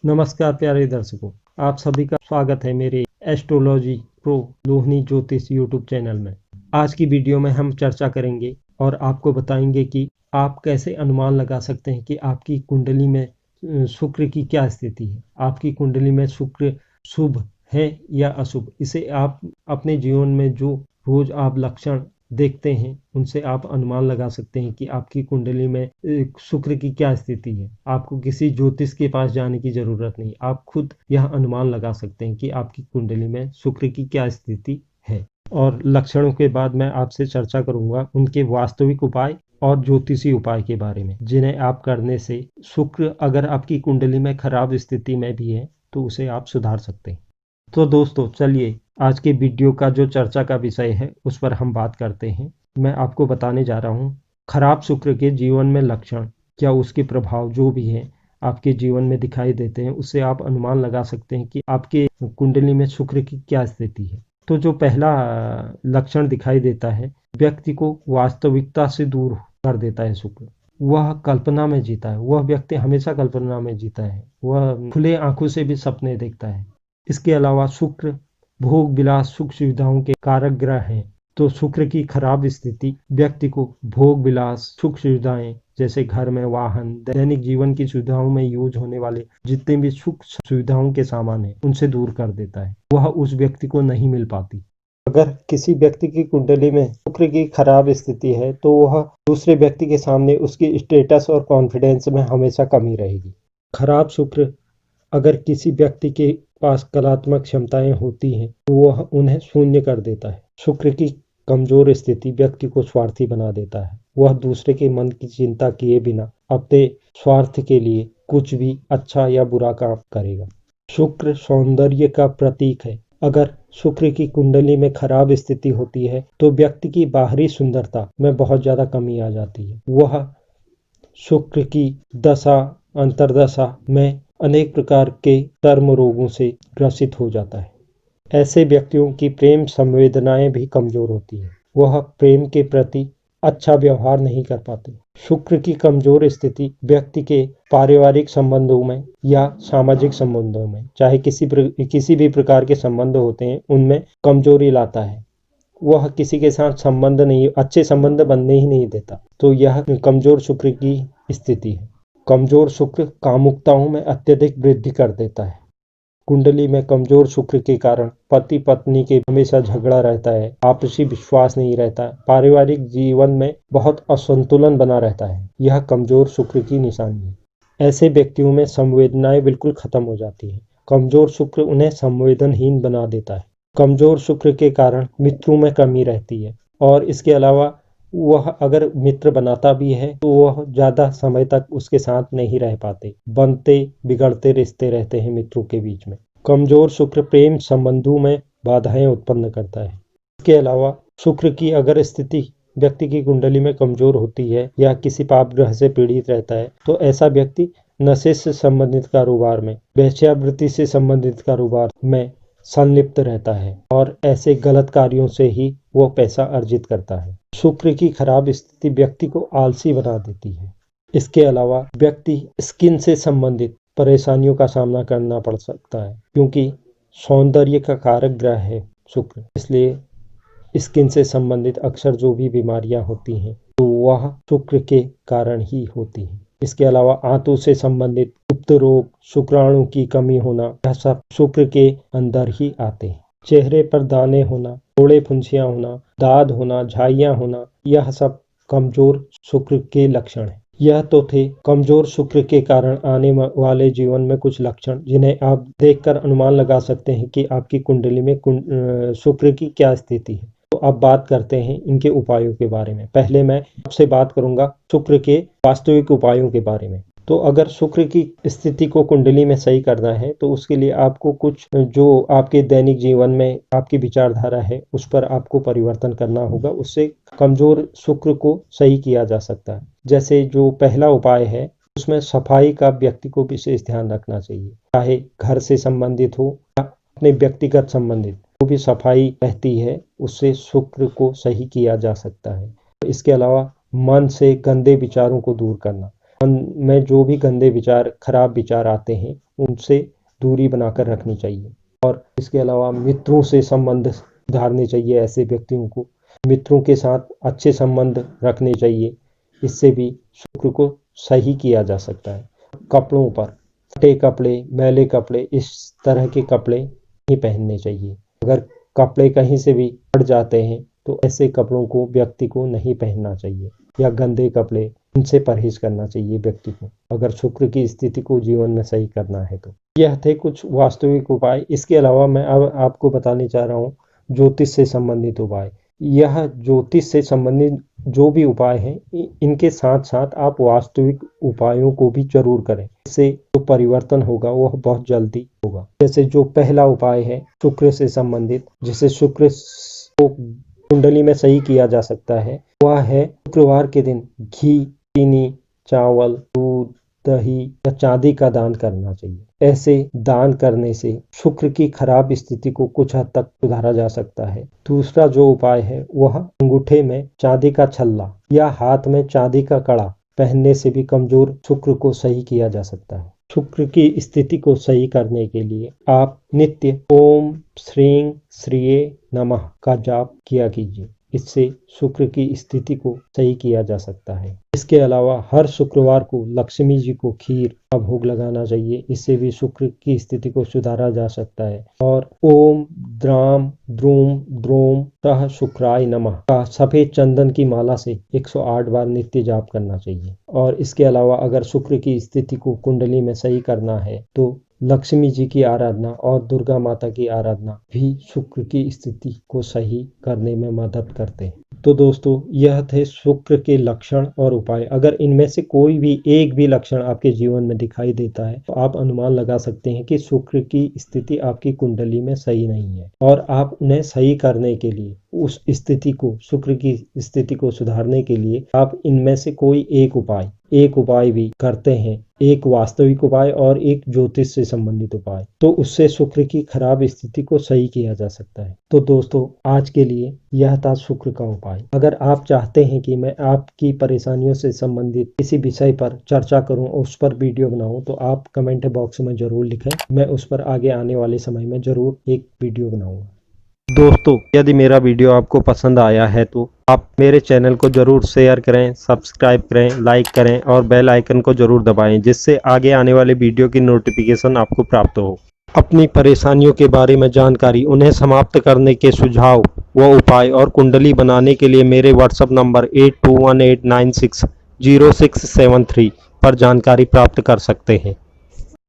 नमस्कार प्यारे दर्शकों, आप सभी का स्वागत है मेरे एस्ट्रोलॉजी प्रो लोहनी ज्योतिष यूट्यूब चैनल में। आज की वीडियो में हम चर्चा करेंगे और आपको बताएंगे कि आप कैसे अनुमान लगा सकते हैं कि आपकी कुंडली में शुक्र की क्या स्थिति है। आपकी कुंडली में शुक्र शुभ है या अशुभ, इसे आप अपने जीवन में जो रोज आप लक्षण देखते हैं उनसे आप अनुमान लगा सकते हैं कि आपकी कुंडली में शुक्र की क्या स्थिति है। आपको किसी ज्योतिष के पास जाने की जरूरत नहीं, आप खुद यह अनुमान लगा सकते हैं कि आपकी कुंडली में शुक्र की क्या स्थिति है। और लक्षणों के बाद मैं आपसे चर्चा करूंगा उनके वास्तविक उपाय और ज्योतिषी उपाय के बारे में, जिन्हें आप करने से शुक्र अगर आपकी कुंडली में खराब स्थिति में भी है तो उसे आप सुधार सकते हैं। तो दोस्तों चलिए आज के वीडियो का जो चर्चा का विषय है उस पर हम बात करते हैं। मैं आपको बताने जा रहा हूँ खराब शुक्र के जीवन में लक्षण, क्या उसके प्रभाव जो भी है आपके जीवन में दिखाई देते हैं, उससे आप अनुमान लगा सकते हैं कि आपके कुंडली में शुक्र की क्या स्थिति है। तो जो पहला लक्षण दिखाई देता है, व्यक्ति को वास्तविकता से दूर कर देता है शुक्र। वह कल्पना में जीता है, वह व्यक्ति हमेशा कल्पना में जीता है, वह खुले आंखों से भी सपने देखता है। इसके अलावा शुक्र भोग विलास सुख सुविधाओं के कारक ग्रह हैं, तो शुक्र की खराब स्थिति व्यक्ति को भोग विलास सुख सुविधाएं जैसे घर में वाहन दैनिक जीवन की सुविधाओं में यूज होने वाले जितने भी सुख सुविधाओं के सामान हैं उनसे दूर कर देता है, वह उस व्यक्ति को नहीं मिल पाती। अगर किसी व्यक्ति की कुंडली में शुक्र की खराब स्थिति है तो वह दूसरे व्यक्ति के सामने उसकी स्टेटस और कॉन्फिडेंस में हमेशा कमी रहेगी। खराब शुक्र अगर किसी व्यक्ति के पास कलात्मक क्षमताएं होती हैं तो वह उन्हें शून्य कर देता है। शुक्र की कमजोर स्थिति व्यक्ति को स्वार्थी बना देता है, वह दूसरे के मन की चिंता किए बिना अपने स्वार्थ के लिए कुछ भी अच्छा या बुरा काम करेगा। शुक्र सौंदर्य का प्रतीक है। अगर शुक्र की कुंडली में खराब स्थिति होती है तो व्यक्ति की बाहरी सुंदरता में बहुत ज्यादा कमी आ जाती है। वह शुक्र की दशा अंतर्दशा में अनेक प्रकार के चर्म रोगों से ग्रसित हो जाता है। ऐसे व्यक्तियों की प्रेम संवेदनाएं भी कमजोर होती है, वह प्रेम के प्रति अच्छा व्यवहार नहीं कर पाते। शुक्र की कमजोर स्थिति व्यक्ति के पारिवारिक संबंधों में या सामाजिक संबंधों में, चाहे किसी भी प्रकार के संबंध होते हैं, उनमें कमजोरी लाता है। वह किसी के साथ अच्छे संबंध बनने ही नहीं देता। तो यह कमजोर शुक्र की स्थिति है। कमजोर शुक्र कामुकताओं में अत्यधिक वृद्धि कर देता है। कुंडली में कमजोर शुक्र के कारण पति पत्नी के हमेशा झगड़ा रहता है, आपसी विश्वास नहीं रहता, पारिवारिक जीवन में बहुत असंतुलन बना रहता है। यह कमजोर शुक्र की निशानी है। ऐसे व्यक्तियों में संवेदनाएं बिल्कुल खत्म हो जाती है। कमजोर शुक्र उन्हें संवेदनहीन बना देता है। कमजोर शुक्र के कारण मित्रों में कमी रहती है, और इसके अलावा वह अगर मित्र बनाता भी है तो वह ज्यादा समय तक उसके साथ नहीं रह पाते, बनते बिगड़ते रिश्ते रहते हैं मित्रों के बीच में। कमजोर शुक्र प्रेम संबंधों में बाधाएं उत्पन्न करता है। इसके अलावा शुक्र की अगर स्थिति व्यक्ति की कुंडली में कमजोर होती है या किसी पाप ग्रह से पीड़ित रहता है तो ऐसा व्यक्ति नशे से संबंधित कारोबार में, वेश्यावृत्ति से संबंधित कारोबार में संलिप्त रहता है, और ऐसे गलत कार्यों से ही वो पैसा अर्जित करता है। शुक्र की खराब स्थिति व्यक्ति को आलसी बना देती है। इसके अलावा व्यक्ति स्किन से संबंधित परेशानियों का सामना करना पड़ सकता है, क्योंकि सौंदर्य का कारक ग्रह है शुक्र, इसलिए स्किन से संबंधित अक्सर जो भी बीमारियां होती हैं तो वह शुक्र के कारण ही होती हैं। इसके अलावा आंतों से संबंधित गुप्त रोग, शुक्राणु की कमी होना, यह सब शुक्र के अंदर ही आते हैं। चेहरे पर दाने होना, फोड़े फुंसियां होना, दाद होना, झाइयां होना, यह सब कमजोर शुक्र के लक्षण हैं। यह तो थे कमजोर शुक्र के कारण आने वाले जीवन में कुछ लक्षण, जिन्हें आप देखकर अनुमान लगा सकते हैं कि आपकी कुंडली में शुक्र की क्या स्थिति है। तो अब बात करते हैं इनके उपायों के बारे में। पहले मैं आपसे बात करूंगा शुक्र के वास्तविक उपायों के बारे में। तो अगर शुक्र की स्थिति को कुंडली में सही करना है तो उसके लिए आपको कुछ जो आपके दैनिक जीवन में आपकी विचारधारा है उस पर आपको परिवर्तन करना होगा, उससे कमजोर शुक्र को सही किया जा सकता है। जैसे जो पहला उपाय है उसमें सफाई का व्यक्ति को विशेष ध्यान रखना चाहिए, चाहे घर से संबंधित हो या अपने व्यक्तिगत संबंधित, जो भी सफाई रहती है उससे शुक्र को सही किया जा सकता है। इसके अलावा मन से गंदे विचारों को दूर करना, मन में जो भी गंदे विचार खराब विचार आते हैं उनसे दूरी बनाकर रखनी चाहिए। और इसके अलावा मित्रों से संबंध सुधारने चाहिए। ऐसे व्यक्तियों को मित्रों के साथ अच्छे संबंध रखने चाहिए, इससे भी शुक्र को सही किया जा सकता है। कपड़ों पर फटे कपड़े, मैले कपड़े, इस तरह के कपड़े नहीं पहनने चाहिए। अगर कपड़े कहीं से भी फट जाते हैं तो ऐसे कपड़ों को व्यक्ति को नहीं पहनना चाहिए, या गंदे कपड़े, इनसे परहेज करना चाहिए व्यक्ति को, अगर शुक्र की स्थिति को जीवन में सही करना है तो। यह थे कुछ वास्तविक उपाय। इसके अलावा मैं अब आपको बताने चाह रहा हूँ ज्योतिष से संबंधित उपाय। यह ज्योतिष से संबंधित जो भी उपाय हैं, इनके साथ साथ आप वास्तविक उपायों को भी जरूर करें। इससे जो परिवर्तन होगा वह बहुत जल्दी होगा। जैसे जो पहला उपाय है शुक्र से संबंधित, जिसे शुक्र को कुंडली में सही किया जा सकता है, वह है शुक्रवार के दिन घी, चीनी, चावल, दूध, दही या चांदी का दान करना चाहिए। ऐसे दान करने से शुक्र की खराब स्थिति को कुछ हद तक सुधारा जा सकता है। दूसरा जो उपाय है वह अंगूठे में चांदी का छल्ला या हाथ में चांदी का कड़ा पहनने से भी कमजोर शुक्र को सही किया जा सकता है। शुक्र की स्थिति को सही करने के लिए आप नित्य ओम श्रीं श्रीये नमः का जाप किया कीजिए। इससे शुक्र की स्थिति को सही किया जा सकता है। इसके अलावा हर शुक्रवार को लक्ष्मी जी को खीर का भोग लगाना चाहिए। इससे भी शुक्र की स्थिति को सुधारा जा सकता है। और ओम द्राम द्रूम द्रोम सह शुक्राय नमः का सफेद चंदन की माला से 108 बार नित्य जाप करना चाहिए। और इसके अलावा अगर शुक्र की स्थिति को कुंडली में सही करना है तो लक्ष्मी जी की आराधना और दुर्गा माता की आराधना भी शुक्र की स्थिति को सही करने में मदद करते हैं। तो दोस्तों, यह थे शुक्र के लक्षण और उपाय। अगर इनमें से कोई भी एक भी लक्षण आपके जीवन में दिखाई देता है तो आप अनुमान लगा सकते हैं कि शुक्र की स्थिति आपकी कुंडली में सही नहीं है, और आप उन्हें सही करने के लिए, उस स्थिति को, शुक्र की स्थिति को सुधारने के लिए आप इनमें से कोई एक उपाय भी करते हैं, एक वास्तविक उपाय और एक ज्योतिष से संबंधित उपाय, तो उससे शुक्र की खराब स्थिति को सही किया जा सकता है। तो दोस्तों, आज के लिए यह था शुक्र का उपाय। अगर आप चाहते हैं कि मैं आपकी परेशानियों से संबंधित किसी विषय पर चर्चा करूं और उस पर वीडियो बनाऊं तो आप कमेंट बॉक्स में जरूर लिखें। मैं उस पर आगे आने वाले समय में जरूर एक वीडियो बनाऊंगा। दोस्तों, यदि मेरा वीडियो आपको पसंद आया है तो आप मेरे चैनल को जरूर शेयर करें, सब्सक्राइब करें, लाइक करें और बेल आइकन को जरूर दबाएं, जिससे आगे आने वाले वीडियो की नोटिफिकेशन आपको प्राप्त हो। अपनी परेशानियों के बारे में जानकारी, उन्हें समाप्त करने के सुझाव व उपाय और कुंडली बनाने के लिए मेरे व्हाट्सएप नंबर 8218960673 पर जानकारी प्राप्त कर सकते हैं।